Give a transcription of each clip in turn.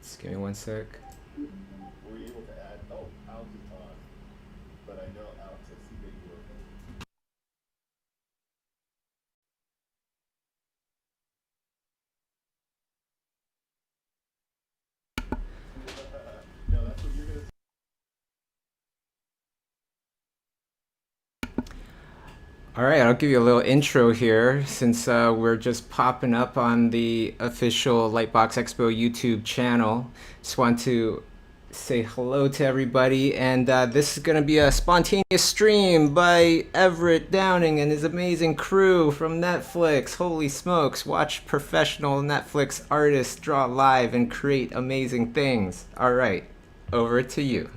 Just give me one sec. Were you able to add? Oh, Alex is on, but I know Alex, I see that you were. No, that's what you're gonna. All right, I'll give you a little intro here since we're just popping up on the official Lightbox Expo YouTube channel. Just want to say hello to everybody, and this is going to be a spontaneous stream by Everett Downing and his amazing crew from Netflix. Holy smokes, watch professional Netflix artists draw live and create amazing things. All right, over to you.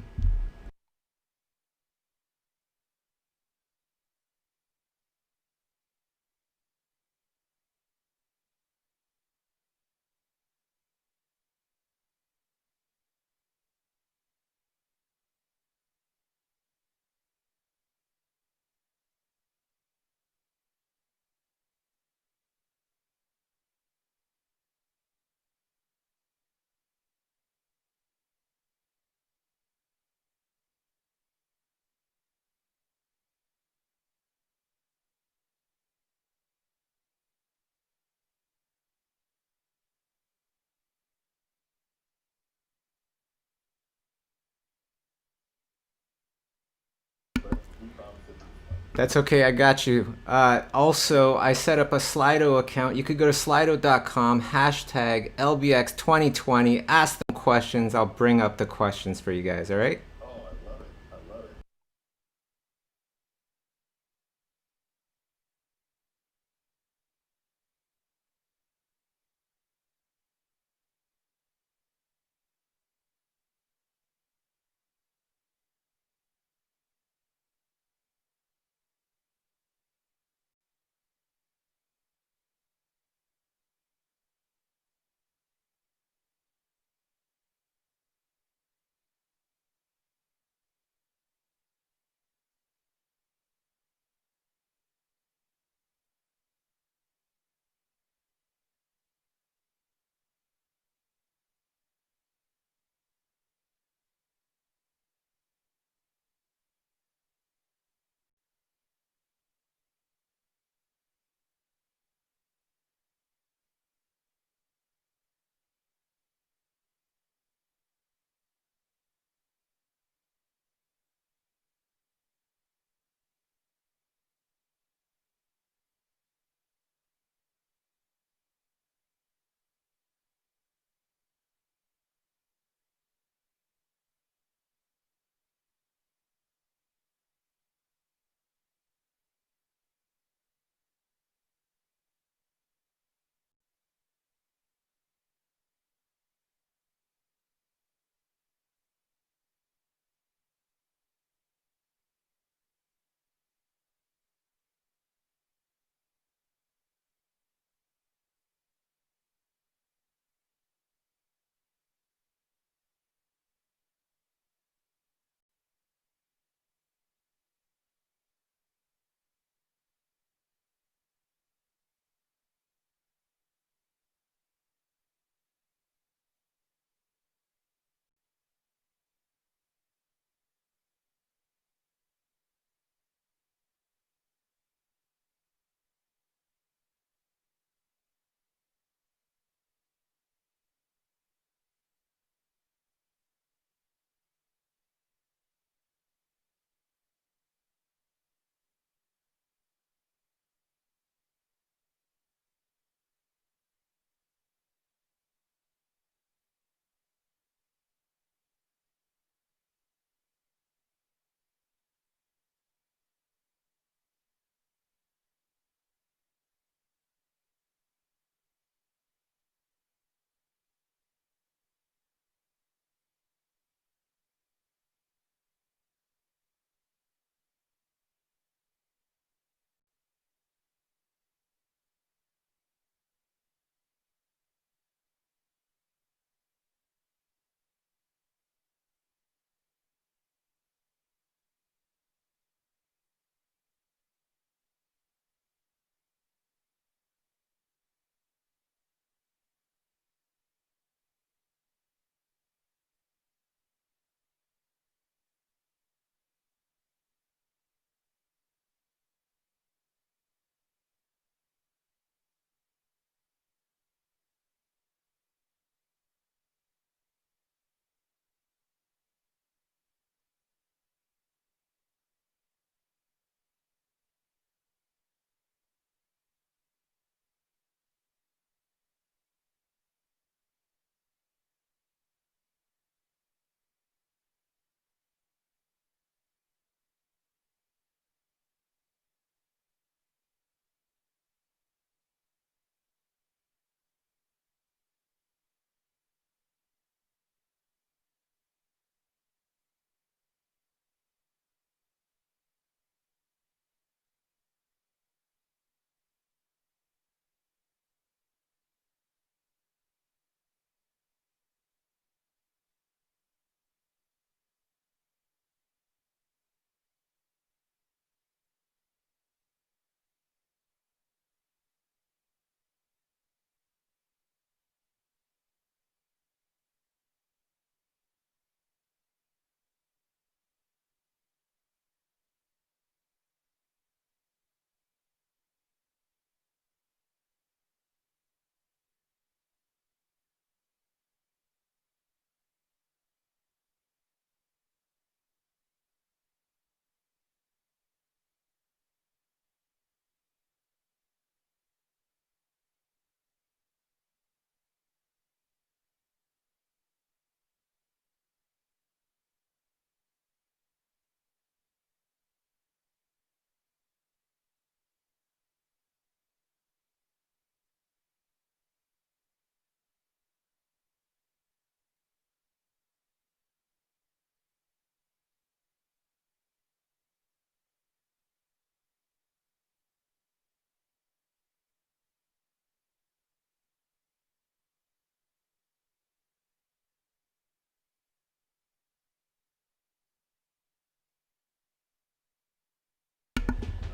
But we promised it. That's okay, I got you. Also, I set up a Slido account. You could go to slido.com, hashtag LBX2020, ask them questions. I'll bring up the questions for you guys, all right? Oh, I love it. I love it.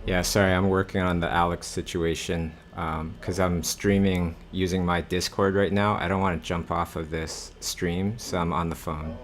Yeah, sorry, I'm working on the Alex situation because I'm streaming using my Discord right now. I don't want to jump off of this stream, so I'm on the phone.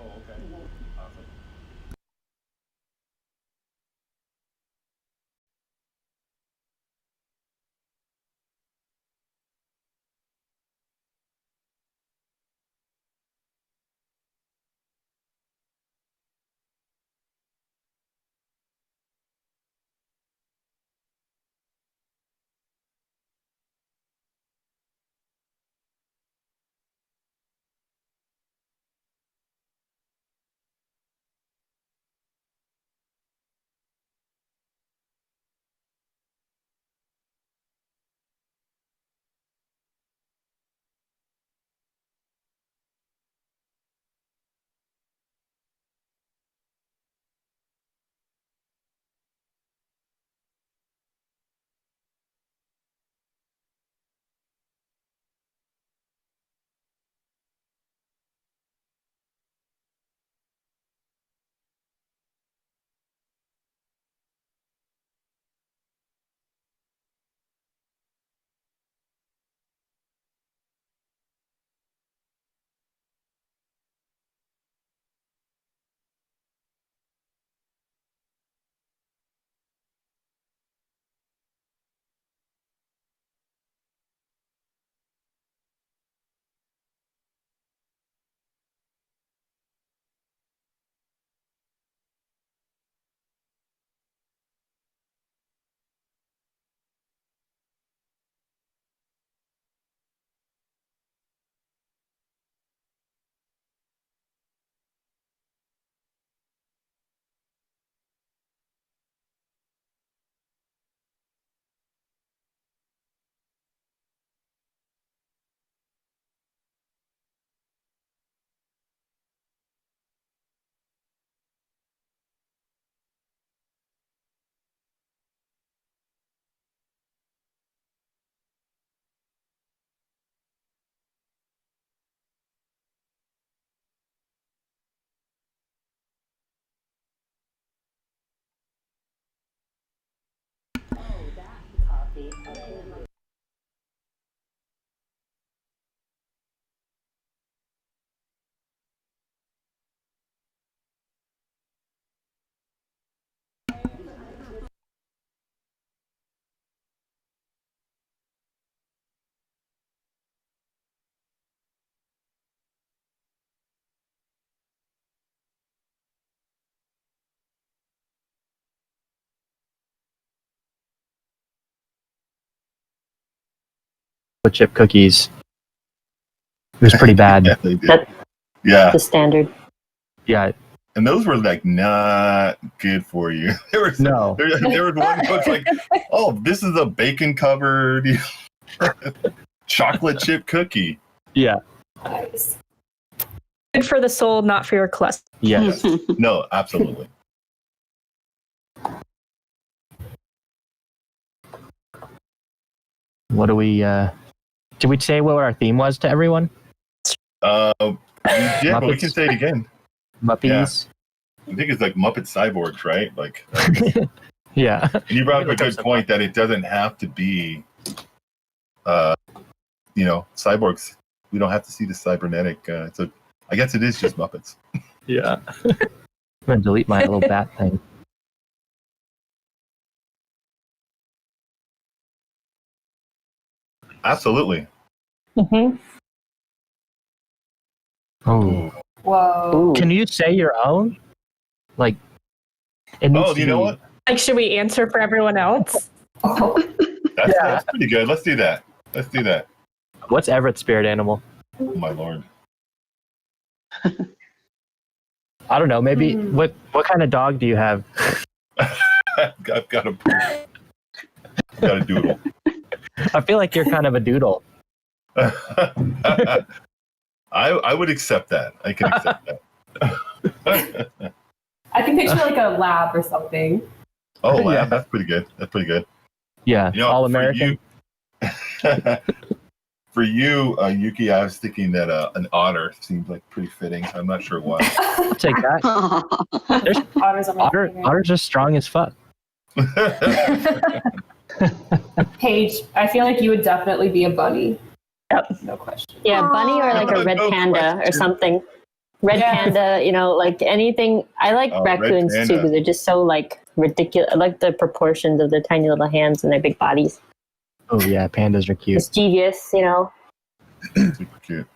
Oh, okay. Awesome. chip cookies. It was pretty bad. Yeah, they did. That's Yeah, the standard. Yeah, and those were like not good for you. There was no. there was one that was like, oh, this is a bacon covered chocolate chip cookie. Yeah. Good for the soul, not for your cholesterol. Yes. No, absolutely. What do we? Did we say what our theme was to everyone? Yeah, but we can Muppets. say it again. Muppies. I think it's like Muppet Cyborgs, right? Like, Yeah. and you brought up a Look up good some point that it doesn't have to be, cyborgs. We don't have to see the cybernetic. So I guess it is just Muppets. Yeah. I'm gonna delete my little bat thing. Absolutely. Mm-hmm. Oh. Whoa. Can you say your own? Like. It needs Oh, to you know be- what? Like, should we answer for everyone else? That's pretty good. Let's do that. Let's do that. What's Everett's spirit animal? Oh my lord. I don't know. Maybe what kind of dog do you have? I've got a doodle. I feel like you're kind of a doodle. I would accept that. I can accept that. I can picture like a lab or something. Oh, lab. Yeah. That's pretty good. That's pretty good. Yeah. You know, All American. For you, Yuki, I was thinking that an otter seems like pretty fitting. I'm not sure why. I'll take that. There's Otters are my favorite. otters are strong as fuck. Paige, I feel like you would definitely be a bunny. Yep. No question. Yeah, bunny or like a red No panda or question. something. Red Yes. panda, like anything. I like Oh, red raccoons too panda. because they're just so like ridiculous. I like the proportions of their tiny little hands and their big bodies. Oh yeah, pandas are cute. Mischievous, Super cute.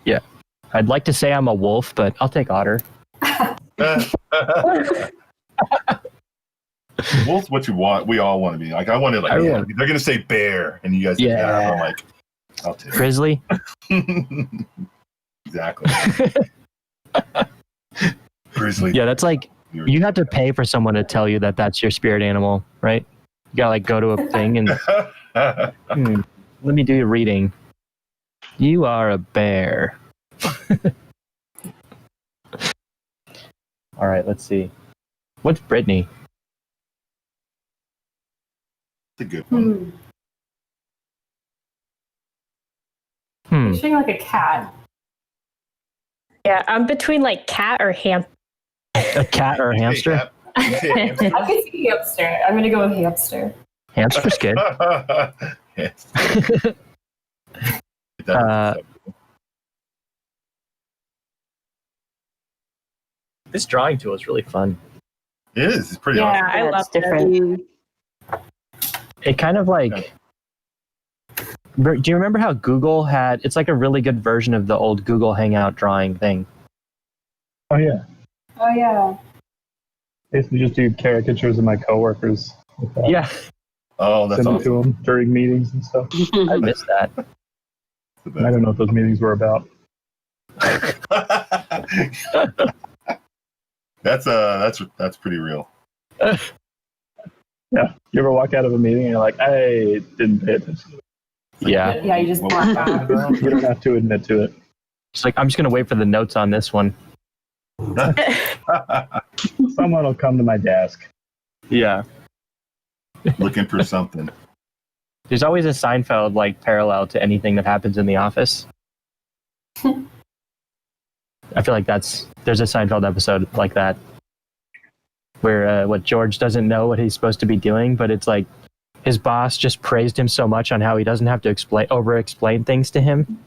Yep. I'd like to say I'm a wolf, but I'll take otter. Wolf's what you want. We all want to be. Like I wanted, like Everyone. they're gonna say bear, and you guys, Yeah. I'm like, I'll take it. Grizzly. Exactly. Grizzly. Yeah, that's like you have to pay for someone to tell you that that's your spirit animal, right? You gotta like go to a thing and let me do your reading. You are a bear. All right, let's see. What's Brittany? It's a good one. Picturing like a cat. Yeah, I'm between like cat or ham. A cat or a hamster? I could see hamster. I'm gonna go with hamster. Hamster's good. Yes. This drawing tool is really fun. It is. It's pretty Yeah, awesome. I love it's different. It kind of like. Do you remember how Google had? It's like a really good version of the old Google Hangout drawing thing. Oh yeah. Oh yeah. Basically, just do caricatures of my coworkers. With that. Yeah, Oh, that's Send them awesome. to them during meetings and stuff. I missed that. The I don't know what those meetings were about. best. That's pretty real. Yeah. You ever walk out of a meeting and you're like, I didn't pay attention. Yeah, Yeah, you just black out. You don't have to admit to it. it's like I'm just gonna wait for the notes on this one. Someone will come to my desk. Yeah, Looking for something. there's always a Seinfeld like parallel to anything that happens in the office. I feel like there's a Seinfeld episode like that where what George doesn't know what he's supposed to be doing, but it's like his boss just praised him so much on how he doesn't have to over-explain things to him.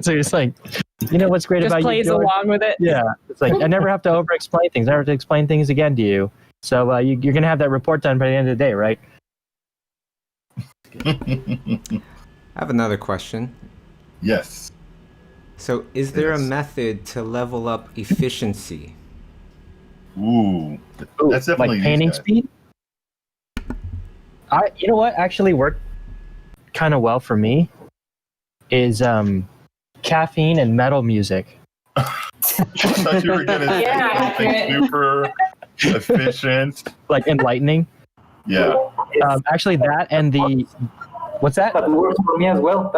So he's like, you know what's great Just about plays you, George? along with it. Yeah, it's like I never have to over-explain things. I never have to explain things again to you. So you're gonna have that report done by the end of the day, right? I have another question. Yes. So, is there a Yes. method to level up efficiency? Ooh. Ooh, That's definitely like painting these guys. speed. You know what actually worked kind of well for me is caffeine and metal music. I thought you were gonna say Yeah, something accurate. super efficient. Like enlightening. Yeah. Actually, that and the what's that? That works for me as well.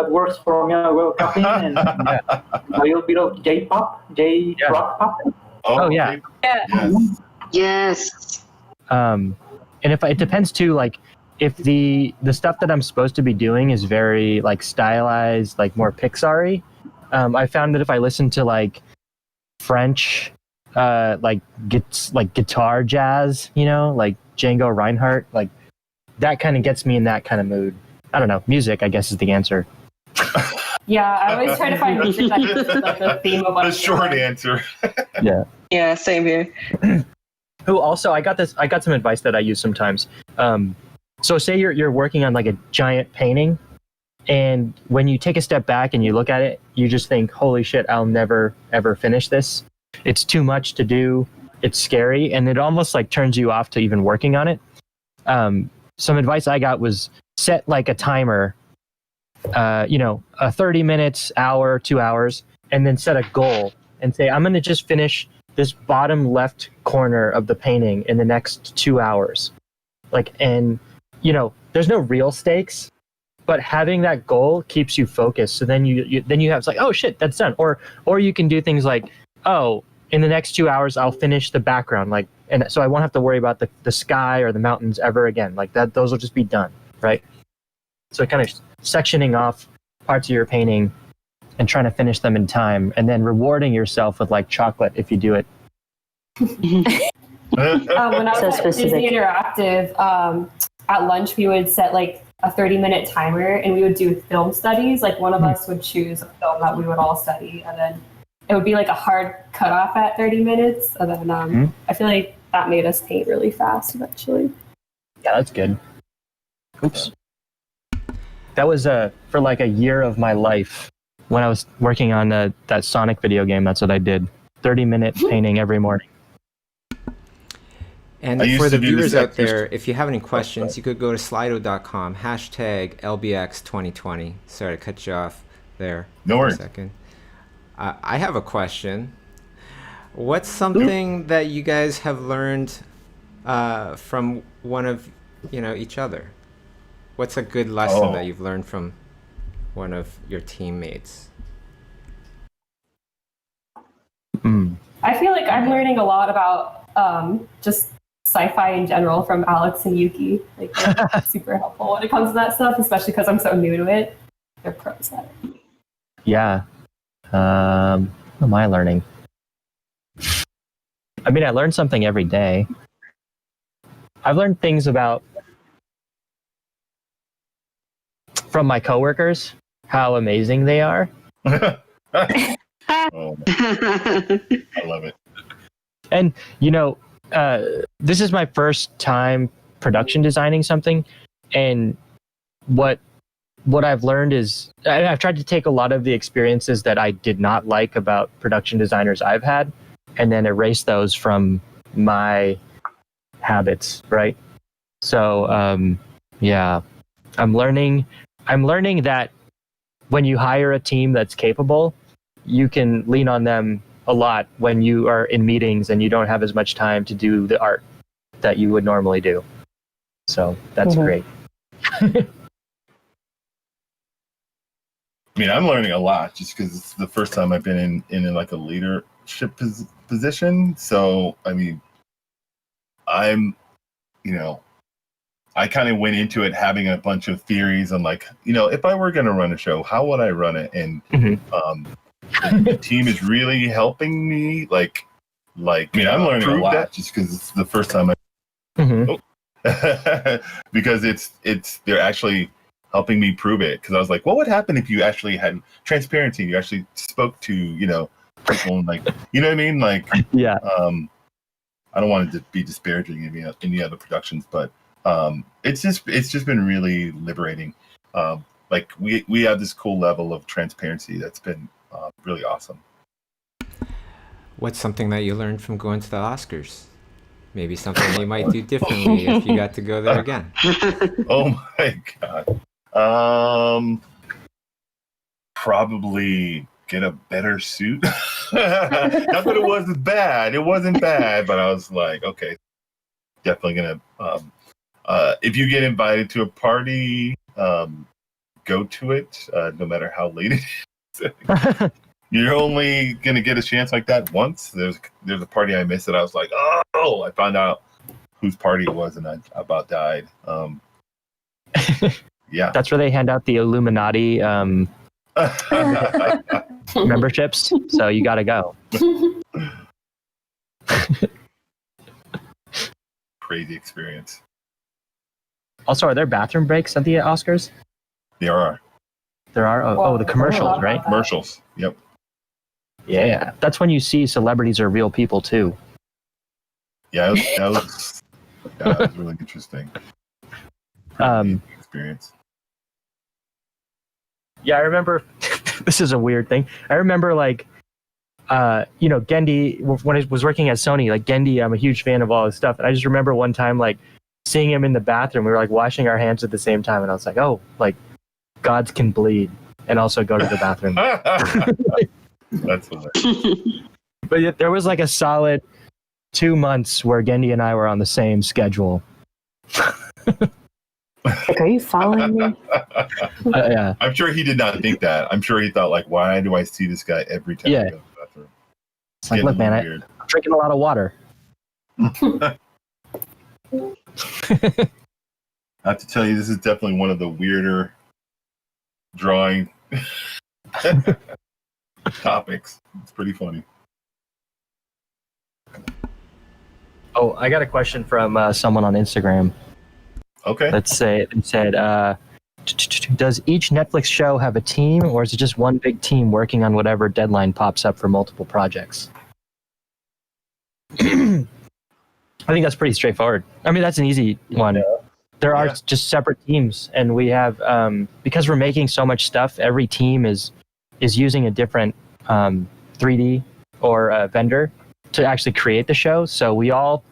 Caffeine and a little bit of J-pop, J-rock pop. Oh, yeah. okay. Yeah. Yes. Yes. And if it depends too, like if the stuff that I'm supposed to be doing is very like stylized, like more Pixar-y, I found that if I listen to like French, like guitar jazz, like Django Reinhardt, like that kind of gets me in that kind of mood. I don't know. Music, I guess, is the answer. Yeah, I always try to find music that is like the theme of what The I'm short doing. answer. Yeah. Yeah, same here. Who also, I got some advice that I use sometimes. So say you're working on like a giant painting, and when you take a step back and you look at it, you just think, holy shit, I'll never ever finish this. It's too much to do. It's scary, and it almost like turns you off to even working on it. Some advice I got was set like a timer, a 30 minutes, hour, 2 hours, and then set a goal and say, I'm going to just finish this bottom left corner of the painting in the next 2 hours. There's no real stakes, but having that goal keeps you focused. So then you have, it's like, oh shit, that's done. Or you can do things like, oh, in the next 2 hours, I'll finish the background. And so I won't have to worry about the sky or the mountains ever again. Like that, those will just be done. Right. So kind of sectioning off parts of your painting and trying to finish them in time, and then rewarding yourself with like chocolate if you do it. When I So was at Disney specific. Interactive, at lunch we would set like a 30-minute timer, and we would do film studies. Like one of us would choose a film that we would all study, and then it would be like a hard cutoff at 30 minutes. And then I feel like that made us paint really fast eventually. Yeah, that's good. Oops. That was for like a year of my life when I was working on that Sonic video game. That's what I did. 30-minute painting every morning. And I used for the to do this viewers out at- there, if you have any questions, you could go to slido.com, hashtag LBX2020. Sorry to cut you off there No for a worries. second. I have a question. What's something that you guys have learned from one of each other? What's a good lesson that you've learned from one of your teammates? I feel like I'm learning a lot about just sci-fi in general from Alex and Yuki. Like they're super helpful when it comes to that stuff, especially because I'm so new to it. They're pros at it. Yeah. What am I learning? I mean, I learn something every day. I've learned things from my coworkers, how amazing they are. Oh, I love it. And, this is my first time production designing something. And what I've learned is I've tried to take a lot of the experiences that I did not like about production designers I've had and then erase those from my habits, right? So, yeah, I'm learning that when you hire a team that's capable, you can lean on them a lot when you are in meetings and you don't have as much time to do the art that you would normally do. So that's great. I mean, I'm learning a lot just because it's the first time I've been in like a leadership position. So, I mean, I kind of went into it having a bunch of theories on like, if I were going to run a show, how would I run it? And the team is really helping me. Like, I mean, I'm learning a lot just because it's the first time because they're actually helping me prove it. Because I was like, what would happen if you actually had transparency? You actually spoke to people and like, you know what I mean? Like, Yeah. I don't want it to be disparaging any other productions, but it's just been really liberating. Like we have this cool level of transparency that's been really awesome. What's something that you learned from going to the Oscars? Maybe something you might do differently if you got to go there again. Oh my god. Probably get a better suit. Not that it wasn't bad. It wasn't bad, but I was like, okay, definitely gonna. If you get invited to a party, go to it, no matter how late it is. You're only gonna get a chance like that once. There's a party I missed that I was like, oh, I found out whose party it was and I about died. Yeah. That's where they hand out the Illuminati memberships. So you got to go. Crazy experience. Also, are there bathroom breaks at the Oscars? There are. There are. Oh, the commercials, right? Commercials. Yep. Yeah, that's when you see celebrities are real people too. Yeah, that was really interesting. Experience. Yeah, I remember. This is a weird thing. I remember, like, Gendy, when I was working at Sony, like Gendy, I'm a huge fan of all his stuff. And I just remember one time, like, seeing him in the bathroom. We were like washing our hands at the same time, and I was like, oh, like, gods can bleed and also go to the bathroom. That's hilarious. But yet there was like a solid 2 months where Gendy and I were on the same schedule. Like, are you following me? Yeah. I'm sure he did not think that. I'm sure he thought, like, why do I see this guy every time I go to the bathroom? It's like, look, man, I'm drinking a lot of water. I have to tell you, this is definitely one of the weirder drawing topics. It's pretty funny. Oh, I got a question from someone on Instagram. Okay. Let's say it said, does each Netflix show have a team, or is it just one big team working on whatever deadline pops up for multiple projects? I think that's pretty straightforward. I mean, that's an easy one. Yeah. There are Yeah. just separate teams, and we have because we're making so much stuff. Every team is using a different 3D or vendor to actually create the show. So we all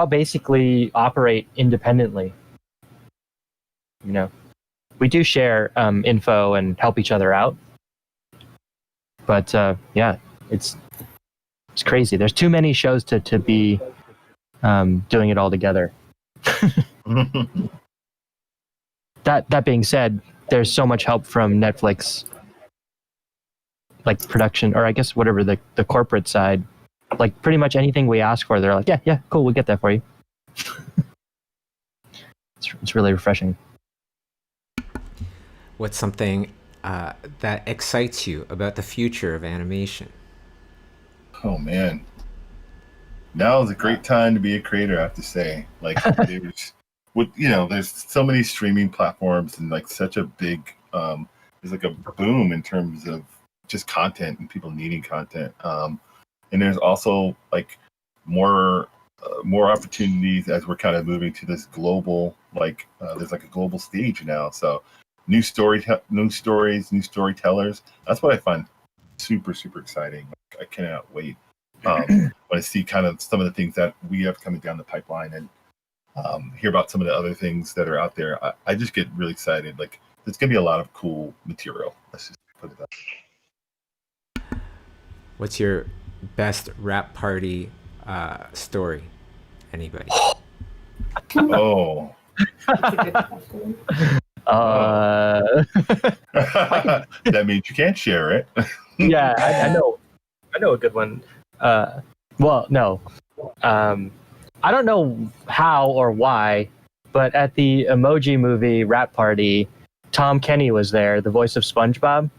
basically operate independently. You know, we do share info and help each other out, but yeah, it's crazy. There's too many shows to be doing it all together. That being said, there's so much help from Netflix, like production, or I guess whatever the corporate side. Like pretty much anything we ask for, they're like, yeah, cool, we'll get that for you. It's really refreshing. What's something that excites you about the future of animation? Oh man, now is a great time to be a creator. I have to say, like, there's so many streaming platforms and like such a big, there's like a boom in terms of just content and people needing content. And there's also like more opportunities as we're kind of moving to this global, like there's like a global stage now. So new stories, new storytellers. That's what I find super, super exciting. Like, I cannot wait when I see kind of some of the things that we have coming down the pipeline and hear about some of the other things that are out there. I just get really excited. Like, there's gonna be a lot of cool material. Let's just put it that way. What's your best rap party story? Anybody? Oh. That's a good question. That means you can't share it. Yeah, I know a good one. Well, no, I don't know how or why, but at the Emoji Movie rap party, Tom Kenny was there, the voice of SpongeBob,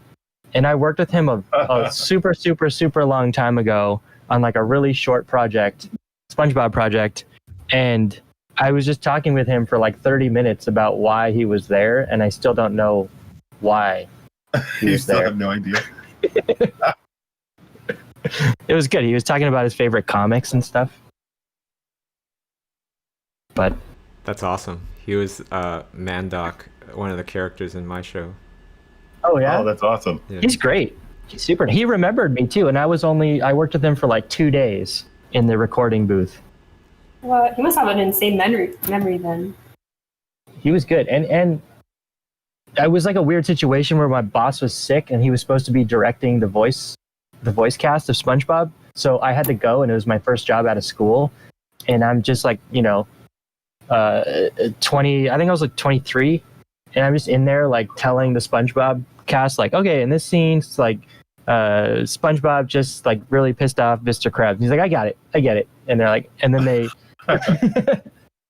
and I worked with him a super, super, super long time ago on like a really short project, SpongeBob project, and I was just talking with him for like 30 minutes about why he was there, and I still don't know why he You was still there. have no idea. It was good. He was talking about his favorite comics and stuff. But That's awesome. He was Mandoc, one of the characters in my show. oh yeah, Oh, that's awesome. Yeah. he's great. He's super. He remembered me too, and I worked with him for like 2 days in the recording booth. Well, he must have an insane memory then. He was good, and it was like a weird situation where my boss was sick, and he was supposed to be directing the voice cast of SpongeBob. So I had to go, and it was my first job out of school, and I'm just like 20. I think I was like 23, and I'm just in there like telling the SpongeBob cast like, okay, in this scene, it's like SpongeBob just like really pissed off Mr. Krabs. He's like, I get it, and they're like, and then they because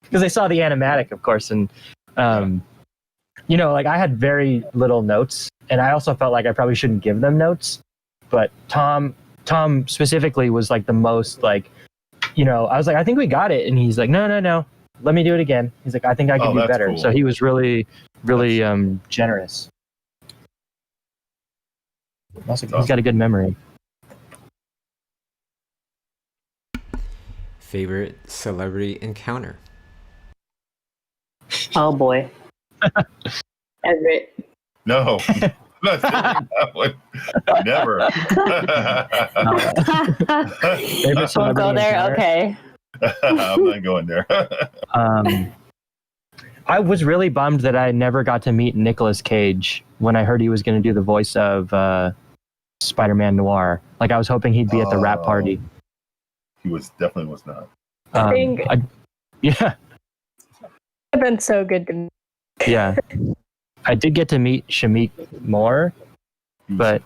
they saw the animatic, of course, and like I had very little notes, and I also felt like I probably shouldn't give them notes, but Tom specifically was like the most like, I was like, I think we got it, and he's like, no, let me do it again. He's like, I think I can do that's better. cool. So he was really, really generous. Also, he's got a good memory. Favorite celebrity encounter? Oh boy. Everett. No. I'm not saying that one. Never. Favorite Won't celebrity go there. encounter? Okay. I'm not going there. I was really bummed that I never got to meet Nicolas Cage when I heard he was going to do the voice of Spider-Man Noir. Like, I was hoping he'd be at the rap party. He definitely was not. I think yeah, it's been so good to me. yeah. I did get to meet Shamik Moore, but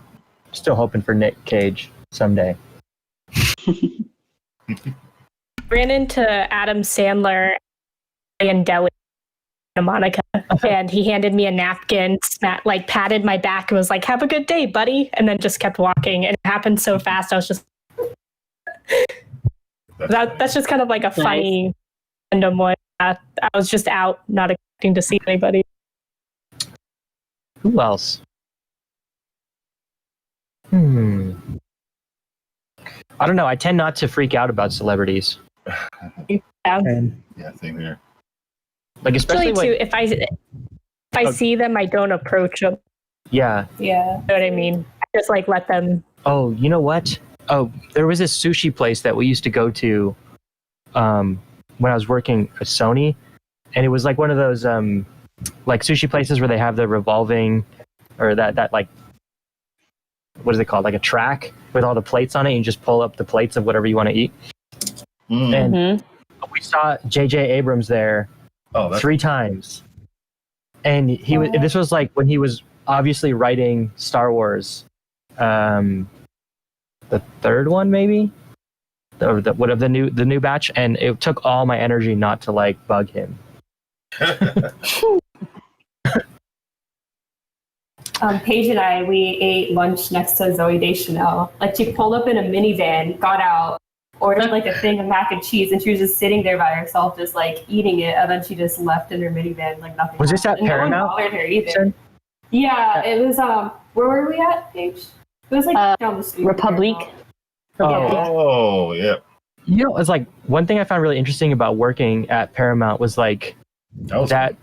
still hoping for Nick Cage someday. Ran into Adam Sandler and Deli and Monica, and he handed me a napkin, patted my back, and was like, "Have a good day, buddy," and then just kept walking. And it happened so fast. I was just That's just kind of like a funny random one. I was just out, not expecting to see anybody. Who else? I don't know. I tend not to freak out about celebrities. Yeah. And Yeah, same here. Like especially Actually, when, too, if I see them, I don't approach them. yeah. Yeah. You know what I mean? I just like let them. Oh, you know what? Oh, there was this sushi place that we used to go to when I was working at Sony, and it was like one of those like sushi places where they have the revolving or that like what is it called? Like a track with all the plates on it, and you just pull up the plates of whatever you want to eat. Mm. And we saw J.J. Abrams there Oh, that's 3 times, and he was. This was like when he was obviously writing Star Wars, the 3rd one maybe, the new batch, and it took all my energy not to like bug him. Paige and I, we ate lunch next to Zoe Deschanel. Like she pulled up in a minivan, got out, ordered like a thing of mac and cheese, and she was just sitting there by herself, just like eating it. And then she just left in her minivan, like nothing. Was this at Paramount? No one bothered her either. Yeah, it was. Where were we at, Paige? It was like down the street. Republique. Oh, yeah. You know, it's like one thing I found really interesting about working at Paramount was like that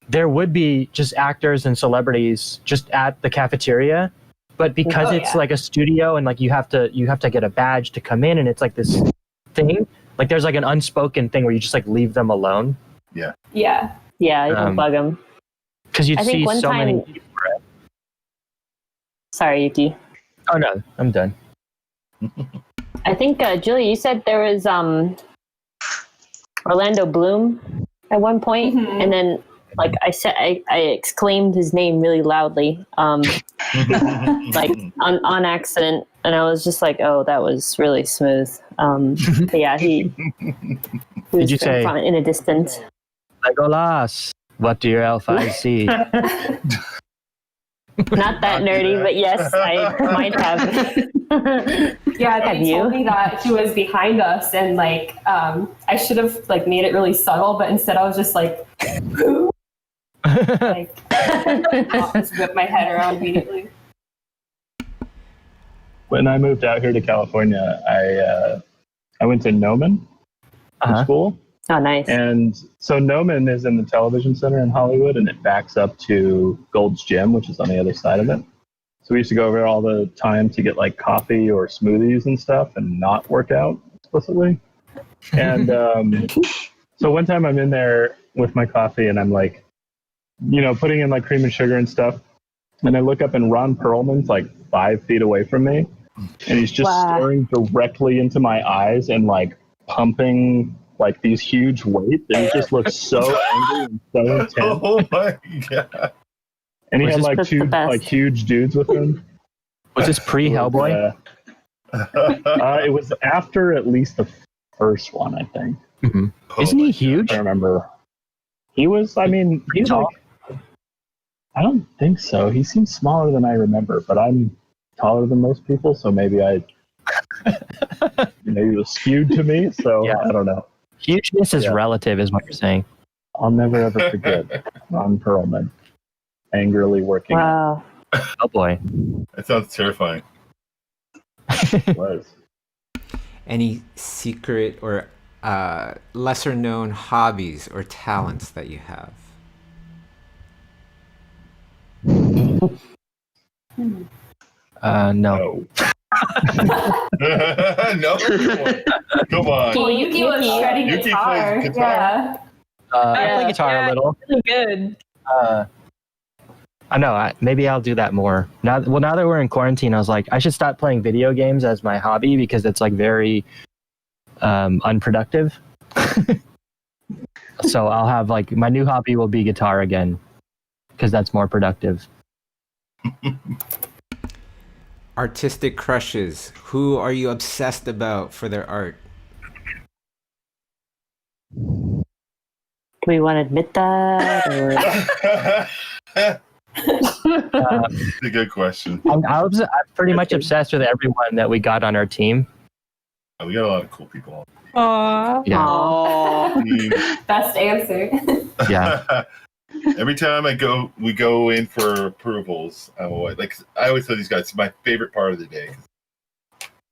there would be just actors and celebrities just at the cafeteria, but because it's like a studio and like you have to get a badge to come in, and it's like this thing, like there's like an unspoken thing where you just like leave them alone. Yeah. Yeah. Yeah, you don't bug them. Because you'd I think see one so time- many people. Sorry, Yuki. Oh no, I'm done. I think Julie, you said there was Orlando Bloom at one point, and then like I said, I exclaimed his name really loudly, like on accident, and I was just like, "Oh, that was really smooth." But yeah, he was Did you say in a distance? Legolas? What do your elf eyes see? Not that nerdy, but yes, I might have. Yeah, they told me that he was behind us, and like I should have like made it really subtle, but instead I was just like, like just whip my head around immediately. when I moved out here to California, I went to Noman for school. Oh, nice. And so Noman is in the television center in Hollywood, and it backs up to Gold's Gym, which is on the other side of it. So we used to go over there all the time to get like coffee or smoothies and stuff and not work out explicitly. And so one time I'm in there with my coffee and I'm like, putting in like cream and sugar and stuff. And I look up and Ron Perlman's like 5 feet away from me. And he's just staring directly into my eyes and like pumping like these huge weights, and he just looks so angry and so intense. Oh my god! And he had like 2 like huge dudes with him. Was this pre-Hellboy? It was after at least the first one, I think. Mm-hmm. Isn't he huge? I remember. He was. I mean, he's tall. like. I don't think so. He seems smaller than I remember, but I'm taller than most people, so maybe it was skewed to me. So I don't know. Hugeness is relative, is what you're saying. I'll never ever forget Ron Perlman angrily working. Wow. Oh boy. That sounds terrifying. It was. Any secret or lesser known hobbies or talents that you have? No. No. No. Come on. Well, Yuki was shredding Yuki guitar. plays guitar. I play guitar a little. Really good. I know. Maybe I'll do that more. Now that we're in quarantine, I was like, I should stop playing video games as my hobby because it's like very unproductive. So I'll have like my new hobby will be guitar again because that's more productive. Artistic crushes. Who are you obsessed about for their art? Do we want to admit that? Or... That's a good question. I'm pretty much obsessed with everyone that we got on our team. We got a lot of cool people. Aww. Yeah. Oh, Best answer. Yeah. Every time we go in for approvals. I always tell these guys, it's my favorite part of the day.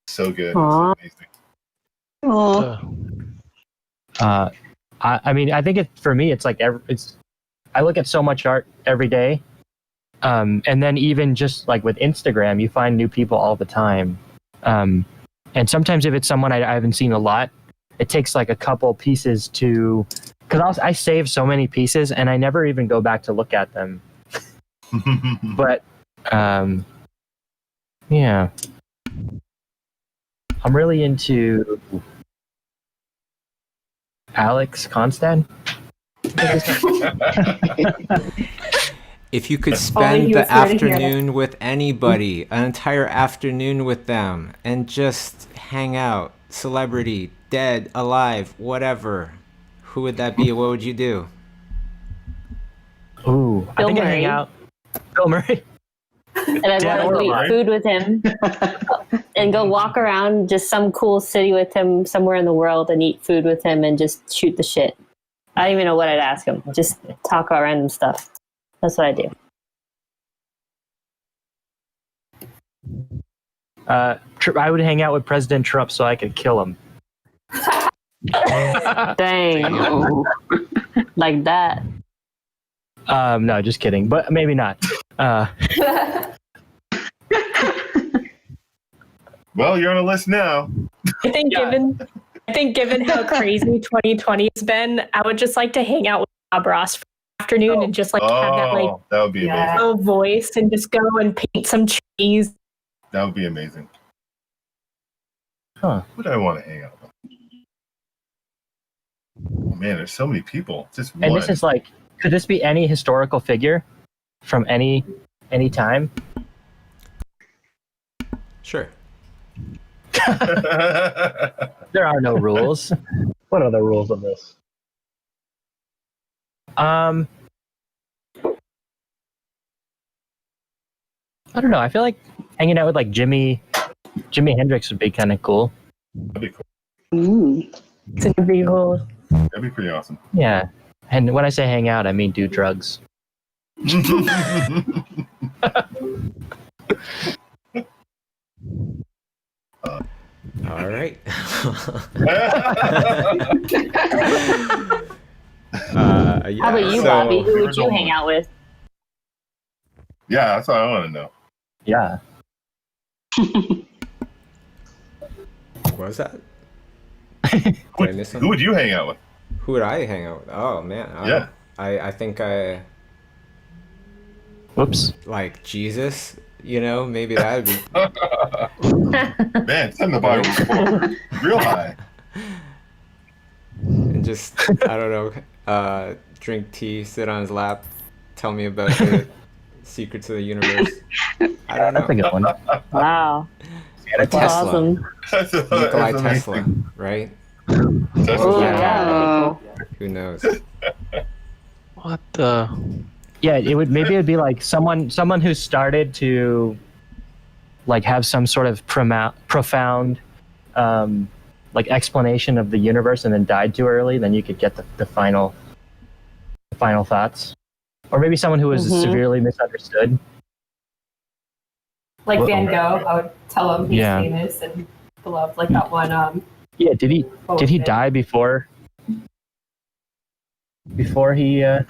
So good. Aw. It's amazing. oh. I mean, I think for me, it's like I look at so much art every day, and then even just like with Instagram, you find new people all the time, and sometimes if it's someone I haven't seen a lot, it takes like a couple pieces to, because I save so many pieces and I never even go back to look at them. But yeah, I'm really into Alex Constant. If you could Only spend he the was here to hear that. afternoon with anybody, an entire afternoon with them, and just hang out, celebrity, dead, alive, whatever, who would that be? What would you do? Ooh, I Bill think I hang Murray. out. Bill Murray. And I'd Dead want or to eat alive? food with him and go walk around just some cool city with him somewhere in the world and eat food with him and just shoot the shit. I don't even know what I'd ask him. Just talk about random stuff. That's what I do. I would hang out with President Trump so I could kill him. Dang. Oh. Like that. No, just kidding, but maybe not. Well, you're on a list now. I think given how crazy 2020 has been, I would just like to hang out with Bob Ross for the afternoon and just like have that like That would be Yeah. amazing. low voice and just go and paint some trees. That would be amazing. Huh. Who do I want to hang out with? Oh, man, there's so many people. Just And one. this is like, could this be any historical figure from any time? Sure. There are no rules. What are the rules of this? I don't know. I feel like hanging out with like Jimi Hendrix would be kind of cool. That'd be cool. Ooh. It's gonna be cool. That'd be pretty awesome. Yeah. And when I say hang out, I mean do drugs. All right. Yeah, How about you, so- Bobby? Who would Favorite you moment. hang out with? Yeah, that's what I want to know. Yeah. What was that? Did I miss Who something? would you hang out with? Who would I hang out with? Oh man. Yeah. I think I Whoops. like Jesus. You know, maybe that'd be. Man, setting the bar real high. And just I don't know, drink tea, sit on his lap, tell me about the secrets of the universe. I don't That's a know. good one. Wow. Or That's Tesla, awesome. That's Nikolai amazing. Tesla, right? Tesla's Oh, Yeah. yeah, that'd be cool. Who knows? What the? Yeah, it'd be like someone who started to like have some sort of profound like explanation of the universe and then died too early. Then you could get the final thoughts, or maybe someone who was Mhm. severely misunderstood. Like Van Uh-oh. Gogh, I would tell him he's Yeah. famous and beloved. Like that one. Yeah, did he quote. die before he before he was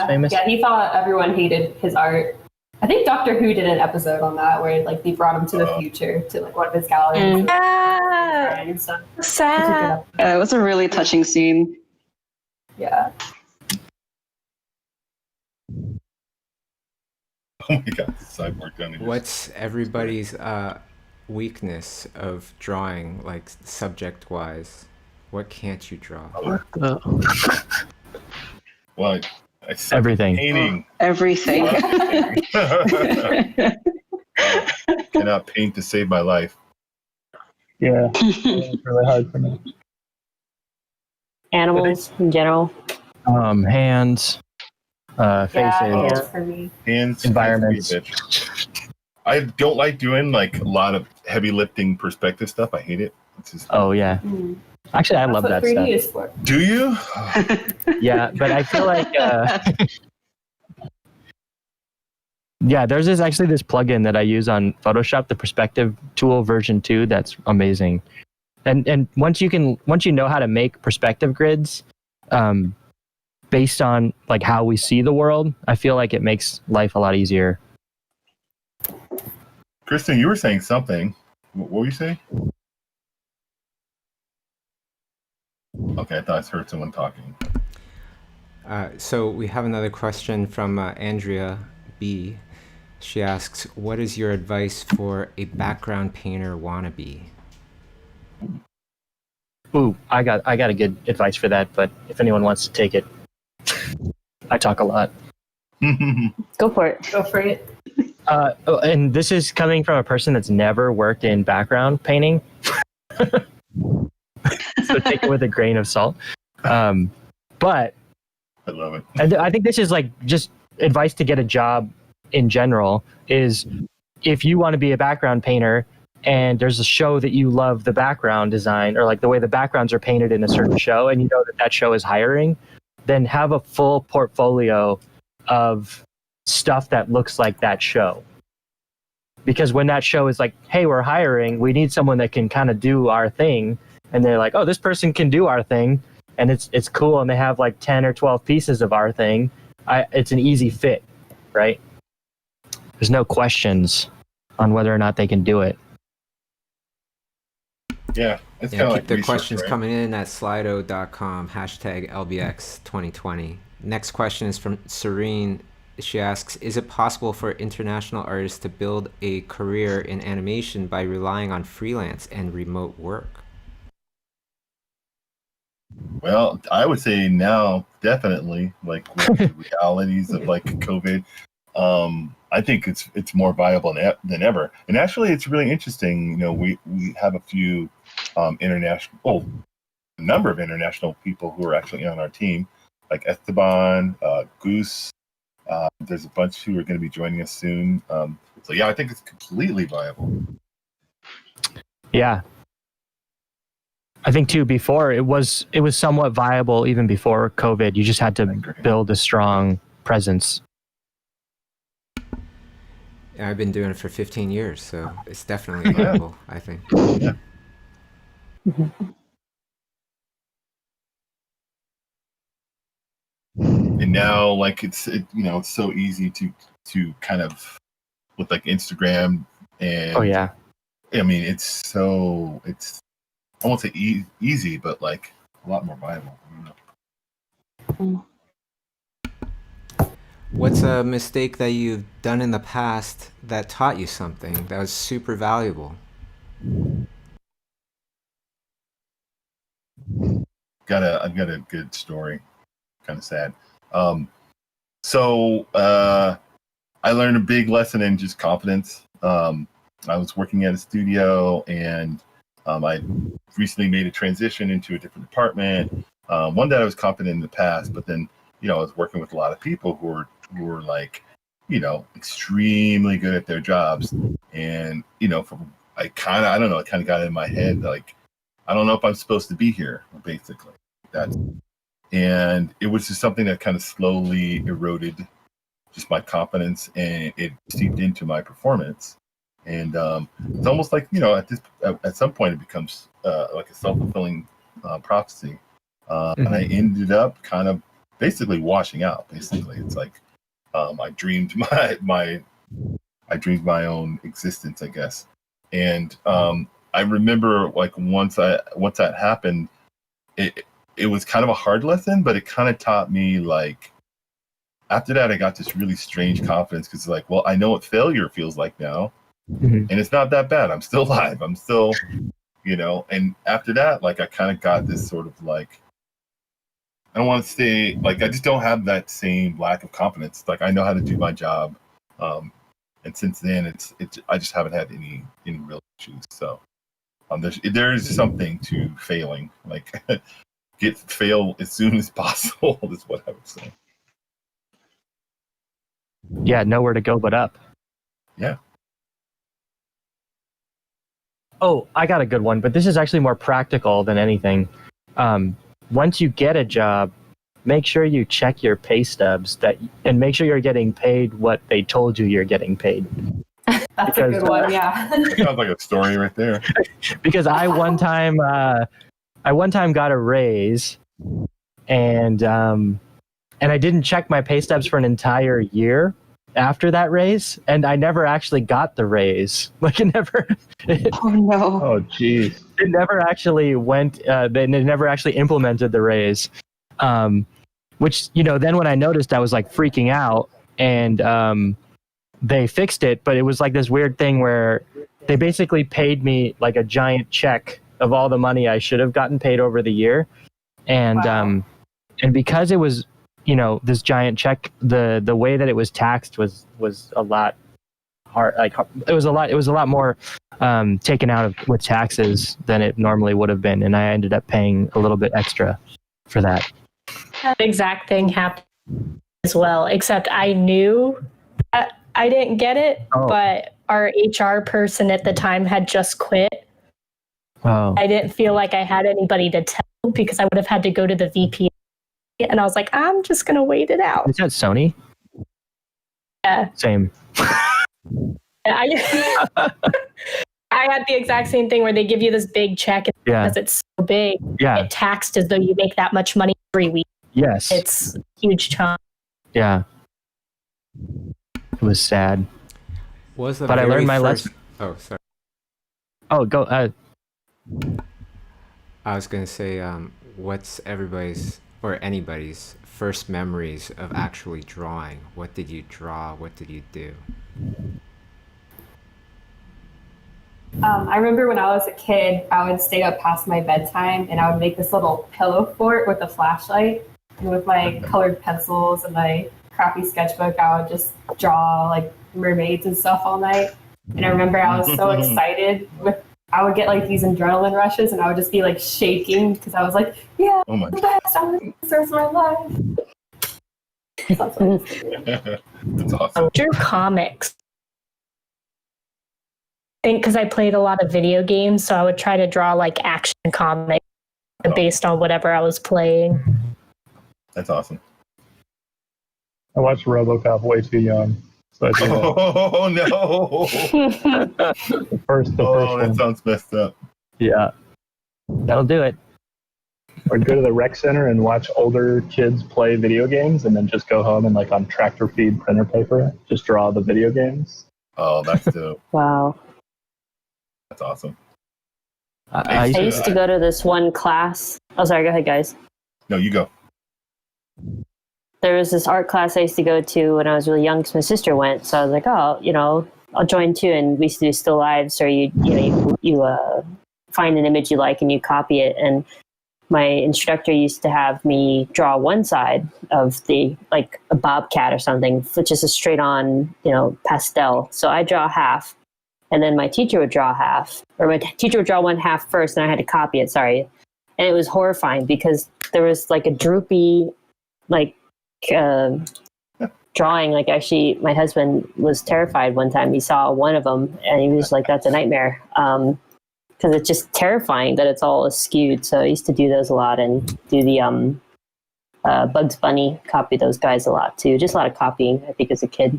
famous? Yeah, he thought everyone hated his art. I think Doctor Who did an episode on that where like they brought him to the future to like one of his galleries Ah, and stuff. sad. It was a really touching scene. Yeah. Oh my god, cyborg gun. What's everybody's weakness of drawing, like subject-wise? What can't you draw? What the? Well, I suck at Everything. painting. Everything. Cannot paint to save my life. Yeah, it's really hard for me. Animals in general. Hands, faces. Yeah, hands for me. Hands. Environments. Bitch. I don't like doing like a lot of heavy lifting perspective stuff. I hate it. It's just, Oh yeah. Actually, I love that That's what 3D stuff. is for. do you? Yeah, but I feel like yeah, there's this plugin that I use on Photoshop, the Perspective Tool version 2. That's amazing. And once you know how to make perspective grids, based on like how we see the world, I feel like it makes life a lot easier. Kristen, you were saying something. What were you saying? Okay, I thought I heard someone talking. So we have another question from Andrea B. She asks, what is your advice for a background painter wannabe? Ooh, I got a good advice for that, but if anyone wants to take it, I talk a lot. Go for it. Go for it. And this is coming from a person that's never worked in background painting, so take it with a grain of salt. But I love it. and I think this is like just advice to get a job in general is if you want to be a background painter and there's a show that you love the background design or like the way the backgrounds are painted in a certain show and you know that show is hiring, then have a full portfolio of stuff that looks like that show. Because when that show is like, hey, we're hiring, we need someone that can kind of do our thing, and they're like, oh, this person can do our thing, and it's cool, and they have like 10 or 12 pieces of our thing, it's an easy fit, right? There's no questions on whether or not they can do it. Yeah, it's Yeah, kind of keep like the research, questions right? coming in at slido.com, hashtag LBX2020. Next question is from Serene. She asks, is it possible for international artists to build a career in animation by relying on freelance and remote work? Well, I would say now, definitely, like with the realities of like COVID, I think it's more viable than ever. And actually, it's really interesting. You know, we have a few a number of international people who are actually on our team, like Esteban, Goose. There's a bunch who are going to be joining us soon. So yeah, I think it's completely viable. Yeah. I think too, before it was somewhat viable even before COVID. You just had to build a strong presence. Yeah, I've been doing it for 15 years, so it's definitely viable, I think. Yeah. And now, like it's so easy to kind of with like Instagram and Oh yeah. I mean it's I won't say easy, but like a lot more viable. What's a mistake that you've done in the past that taught you something that was super valuable? I've got a good story. Kind of sad. So I learned a big lesson in just confidence. I was working at a studio and I recently made a transition into a different department. One that I was confident in the past, but then I was working with a lot of people who were like extremely good at their jobs, and I kind of got in my head like I don't know if I'm supposed to be here, basically. And it was just something that kind of slowly eroded just my confidence, and it seeped into my performance. And it's almost like at some point it becomes like a self-fulfilling prophecy, and I ended up kind of basically washing out. Basically, it's like I dreamed my own existence, I guess. And I remember like once that happened, it was kind of a hard lesson, but it kind of taught me like after that I got this really strange confidence because like, well, I know what failure feels like now, and it's not that bad. I'm still alive. I'm still, and after that, like I kind of got this sort of like, I don't want to say like I just don't have that same lack of confidence. Like I know how to do my job, and since then I just haven't had any real issues. So there is something to failing. Like fail as soon as possible is what I would say. Yeah, nowhere to go but up. Yeah. Oh, I got a good one, but this is actually more practical than anything. Once you get a job, make sure you check your pay stubs and make sure you're getting paid what they told you you're getting paid. That's a good one. Yeah. That sounds like a story right there. Because I one time got a raise, and I didn't check my pay stubs for an entire year after that raise, and I never actually got the raise. Like it never. Oh no. Oh, geez. It never actually went. They never actually implemented the raise, which then when I noticed, I was like freaking out, and they fixed it. But it was like this weird thing where they basically paid me like a giant check of all the money I should have gotten paid over the year, and Wow. and because it was this giant check, the way that it was taxed was a lot hard. Like it was a lot more taken out of with taxes than it normally would have been, and I ended up paying a little bit extra for that. That exact thing happened as well, except I knew I didn't get it, but our HR person at the time had just quit. Oh, I didn't feel like I had anybody to tell because I would have had to go to the VP, and I was like, I'm just gonna wait it out. is that Sony? Yeah. Same. I had the exact same thing where they give you this big check, and Yeah. because it's so big, Yeah. it taxed as though you make that much money every week. Yes. It's a huge chunk. Yeah. It was sad. Was the But I very learned my first- lesson. Oh, sorry. Oh, go. I was gonna say, what's everybody's or anybody's first memories of actually drawing? What did you draw? What did you do? I remember when I was a kid, I would stay up past my bedtime and I would make this little pillow fort with a flashlight. And with my colored pencils and my crappy sketchbook, I would just draw like mermaids and stuff all night. And I remember I was so excited. I would get like these adrenaline rushes and I would just be like shaking because I was like, yeah, Oh my the best. I'm going to do this the rest of my life. That's God. That's awesome. I drew comics. I think because I played a lot of video games, so I would try to draw like action comics based on whatever I was playing. That's awesome. I watched RoboCop way too young. So I think Oh no! the first Oh, that one. sounds messed up. Yeah. That'll do it. Or go to the rec center and watch older kids play video games, and then just go home and like on tractor feed printer paper, just draw the video games. Oh, that's dope. Wow. That's awesome. I I used to go to this one class. Oh, sorry. Go ahead, guys. No, you go. There was this art class I used to go to when I was really young because my sister went. So I was like, oh, I'll join too. And we used to do still lives, or you find an image you like and you copy it. And my instructor used to have me draw one side of the like a bobcat or something, which is a straight on, pastel. So I draw half, and then my teacher would draw half, or my teacher would draw one half first, and I had to copy it. Sorry, and it was horrifying because there was like a droopy, like drawing. Like actually, my husband was terrified one time. He saw one of them, and he was like, "That's a nightmare." Because it's just terrifying that it's all skewed. So I used to do those a lot and do the Bugs Bunny, copy those guys a lot too. Just a lot of copying, I think, as a kid.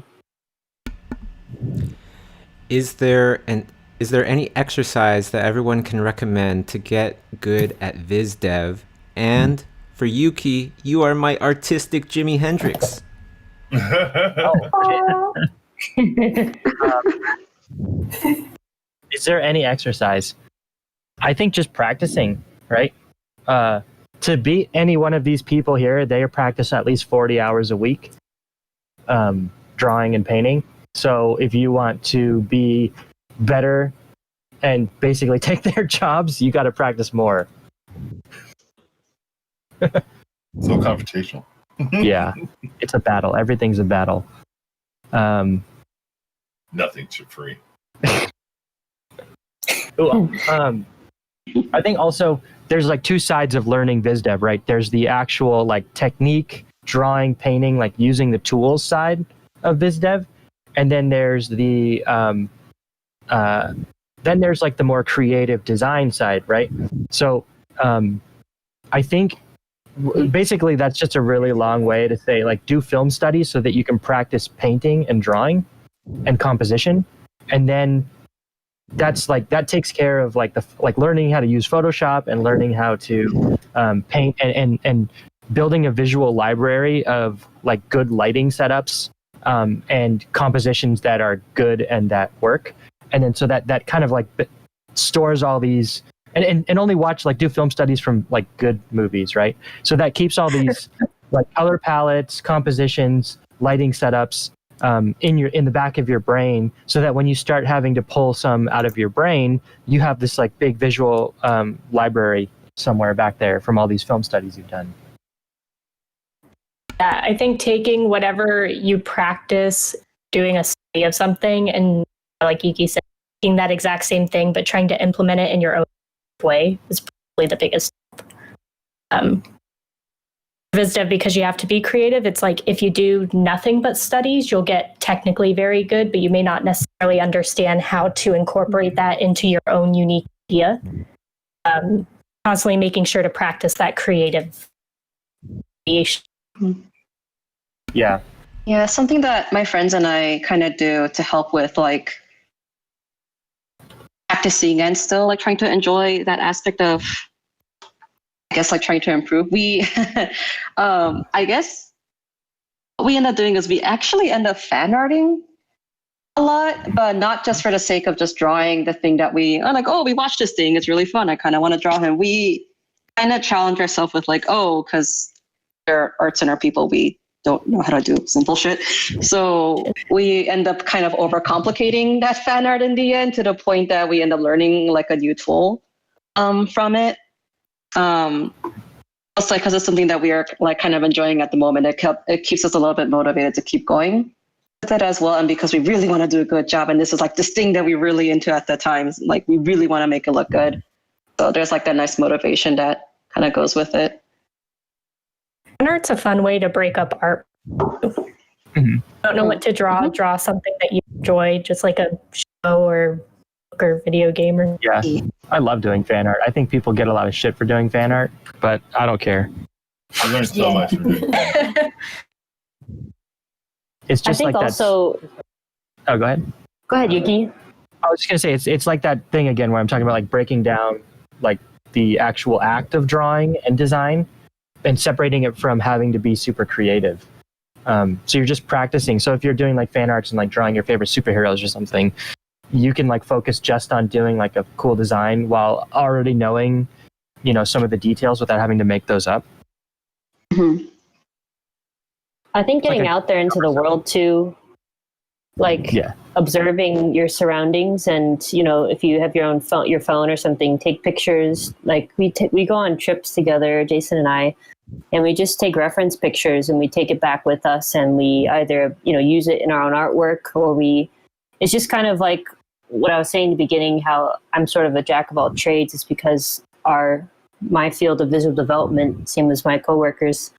Is there any exercise that everyone can recommend to get good at Viz Dev? And for Yuki, you are my artistic Jimi Hendrix. Is there any exercise? I think just practicing, right? To beat any one of these people here, they practice at least 40 hours a week, drawing and painting. So if you want to be better and basically take their jobs, you got to practice more. So confrontational. Yeah, it's a battle. Everything's a battle. Nothing's for free. I think also there's like two sides of learning VizDev, right? There's the actual like technique, drawing, painting, like using the tools side of VizDev. And then there's the then there's like the more creative design side, right? So I think basically that's just a really long way to say like do film studies so that you can practice painting and drawing and composition, and then that's like that takes care of like learning how to use Photoshop and learning how to paint and building a visual library of like good lighting setups and compositions that are good and that work, and then so that kind of like stores all these and only watch like do film studies from like good movies, right? So that keeps all these like color palettes, compositions, lighting setups in the back of your brain, so that when you start having to pull some out of your brain, you have this like big visual library somewhere back there from all these film studies you've done. Yeah, I think taking whatever you practice doing a study of something and, like Yuki said, taking that exact same thing but trying to implement it in your own way is probably the biggest Visda, because you have to be creative. It's like if you do nothing but studies, you'll get technically very good, but you may not necessarily understand how to incorporate that into your own unique idea. Constantly making sure to practice that creative creation. Yeah. Yeah, something that my friends and I kind of do to help with like practicing and still like trying to enjoy that aspect of, I guess, like trying to improve. We, I guess what we end up doing is we actually end up fan arting a lot, but not just for the sake of just drawing the thing that we are like, oh, we watched this thing, it's really fun, I kind of want to draw him. We kind of challenge ourselves with like, oh, because they're arts and our people, we don't know how to do simple shit. So we end up kind of overcomplicating that fan art in the end to the point that we end up learning like a new tool from it. It's like because it's something that we are like kind of enjoying at the moment. It keeps us a little bit motivated to keep going with it as well. And because we really want to do a good job, and this is like this thing that we're really into at the time, like we really want to make it look good. So there's like that nice motivation that kind of goes with it. And art's a fun way to break up art. Mm-hmm. Don't know what to draw. Mm-hmm. Draw something that you enjoy, just like a show or book or video game. Or Yeah, I love doing fan art. I think people get a lot of shit for doing fan art, but I don't care. I learned so much from doing that. It's just I think like also. Oh, go ahead. Go ahead, Yuki. I was just gonna say it's like that thing again where I'm talking about like breaking down like the actual act of drawing and design, and separating it from having to be super creative. So you're just practicing. So if you're doing like fan arts and like drawing your favorite superheroes or something, you can like focus just on doing like a cool design while already knowing, you know, some of the details without having to make those up. Mm-hmm. I think getting out there into the world too, like observing your surroundings, and you know, if you have your phone or something, take pictures. Like we go on trips together, Jason and I, and we just take reference pictures and we take it back with us, and we either, you know, use it in our own artwork, or it's just kind of like what I was saying in the beginning, how I'm sort of a jack of all trades. Is because my field of visual development, same as my coworkers,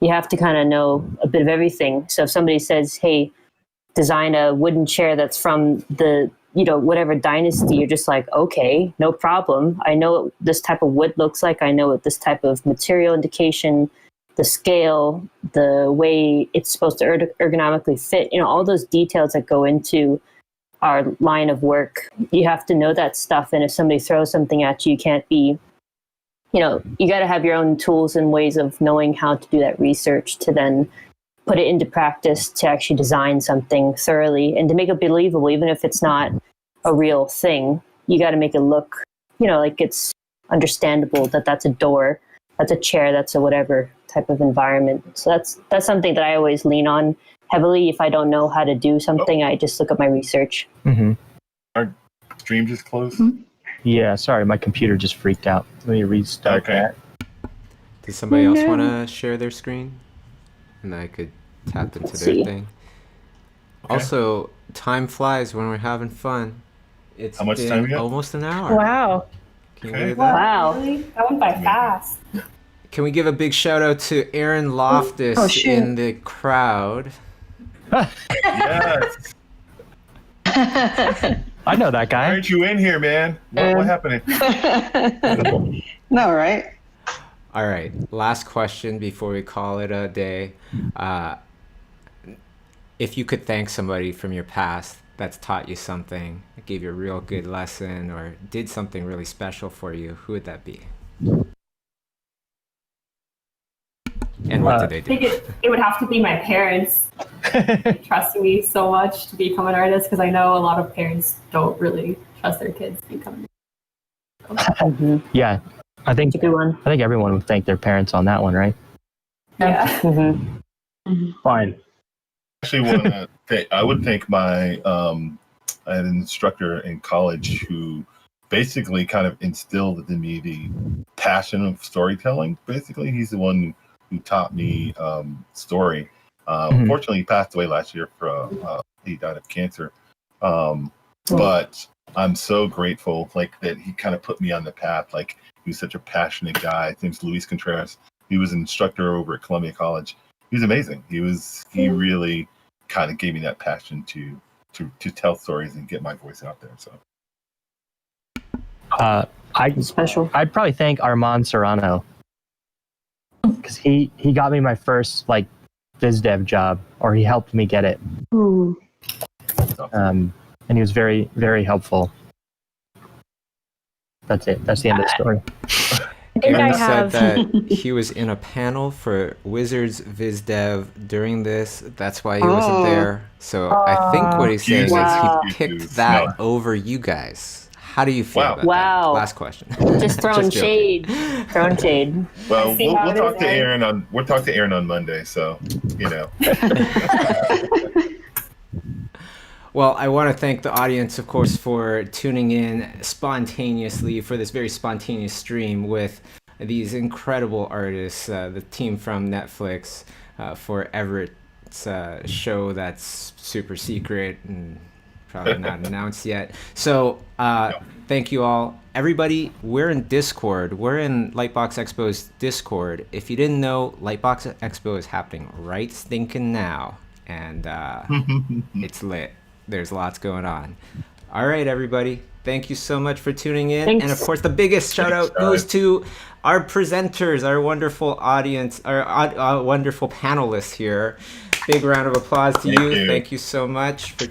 you have to kind of know a bit of everything. So if somebody says, hey, design a wooden chair that's from the, you know, whatever dynasty, you're just like, okay, no problem. I know what this type of wood looks like. I know what this type of material indication, the scale, the way it's supposed to ergonomically fit, you know, all those details that go into our line of work. You have to know that stuff. And if somebody throws something at you, you can't be, you know, you got to have your own tools and ways of knowing how to do that research to then put it into practice to actually design something thoroughly and to make it believable, even if it's not a real thing. You got to make it look, you know, like it's understandable that that's a door, that's a chair, that's a whatever type of environment. So that's something that I always lean on heavily. If I don't know how to do something, I just look up my research. Mm-hmm. Our stream just closed. Mm-hmm. Yeah, sorry, my computer just freaked out. Let me restart that. Does somebody else want to share their screen? And I could tap into their thing. Okay. Also, time flies when we're having fun. It's how much been time we got? Almost an hour. Wow. Can you believe that? Wow. Really? That went by fast. Can we give a big shout out to Aaron Loftus in the crowd? Yes. I know that Why guy. aren't you in here, man? What happened? No, right? All right, last question before we call it a day. If you could thank somebody from your past that's taught you something, gave you a real good lesson, or did something really special for you, who would that be? And what did they I think do? it would have to be my parents trusting me so much to become an artist, because I know a lot of parents don't really trust their kids to become. Yeah, I think It's a good one. I think everyone would thank their parents on that one, right? Yeah. Fine. Actually, I would thank my I had an instructor in college who basically kind of instilled in me the passion of storytelling. Basically, he's the one who taught me story. Unfortunately, he passed away last year. He died of cancer. But I'm so grateful, like, that he kind of put me on the path. Like, he was such a passionate guy. His name's Luis Contreras. He was an instructor over at Columbia College. He was amazing. He really kind of gave me that passion to tell stories and get my voice out there. So Special. I'd probably thank Armand Serrano because he got me my first like biz dev job, or he helped me get it. And he was very, very helpful. That's it. That's the end of the story. I think Aaron I said have. that he was in a panel for Wizards VizDev during this. That's why he wasn't there. So I think what he's saying Wow. is he picked that over you guys. How do you feel about that? Wow. Last question. Just throwing joking. shade. Throwing shade. well, see how we'll it talk is, to Aaron. Aaron we'll talk to Aaron on Monday. So you know. Well, I want to thank the audience, of course, for tuning in spontaneously for this very spontaneous stream with these incredible artists, the team from Netflix, for Everett's show that's super secret and probably not announced yet. So thank you all. Everybody, we're in Discord. We're in Lightbox Expo's Discord. If you didn't know, Lightbox Expo is happening right stinking now. And it's lit. There's lots going on. All right, everybody. Thank you so much for tuning in. Thanks. And of course, the biggest shout out goes to our presenters, our wonderful audience, our wonderful panelists here. Big round of applause to you. you. Thank you so much for